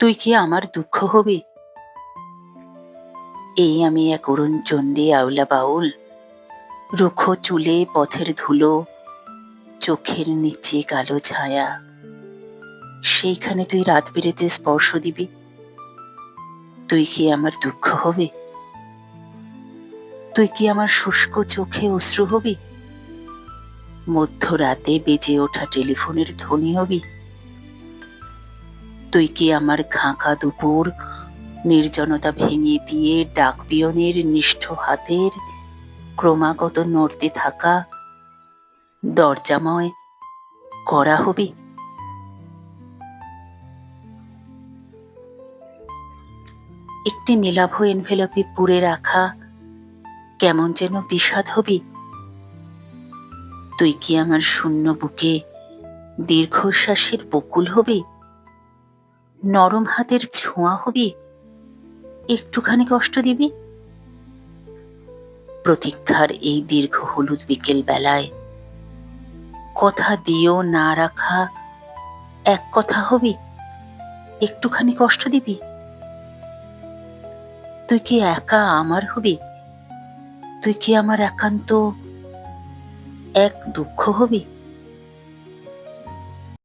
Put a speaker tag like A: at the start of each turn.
A: তুই কি আমার দুঃখ হবি? এই আমি এক অরুণ চণ্ডী আউলা বাউল, রুক্ষ চুলে পথের ধুলো, চোখের নিচে কালো ছায়া। সেইখানে তুই রাত বিরেতে স্পর্শ দিবি। তুই কি আমার দুঃখ হবি? তুই কি আমার শুষ্ক চোখে অশ্রু হবি? মধ্যরাতে বেজে ওঠা টেলিফোনের ধ্বনি হবি? তুই কি আমার খাঁকা দুপুর নির্জনতা ভেঙে দিয়ে ডাক পিয়নের নিষ্ঠ হাতের ক্রমাগত নড়তে থাকা দরজাময় করা হবি? একটি নীলাভ এনভেলপে পুড়ে রাখা কেমন যেন বিষাদ হবি? তুই কি আমার শূন্য বুকে দীর্ঘশ্বাসের বকুল হবি? নরম হাতের ছোঁয়া হবি? একটুখানি কষ্ট দিবি? প্রতীক্ষার এই দীর্ঘ হলুদ বিকেল বেলায় কথা দিয়েও না রাখা এক কথা হবি? একটুখানি কষ্ট দিবি? তুই কি একা আমার হবি? তুই কি আমার একান্ত এক দুঃখ হবি?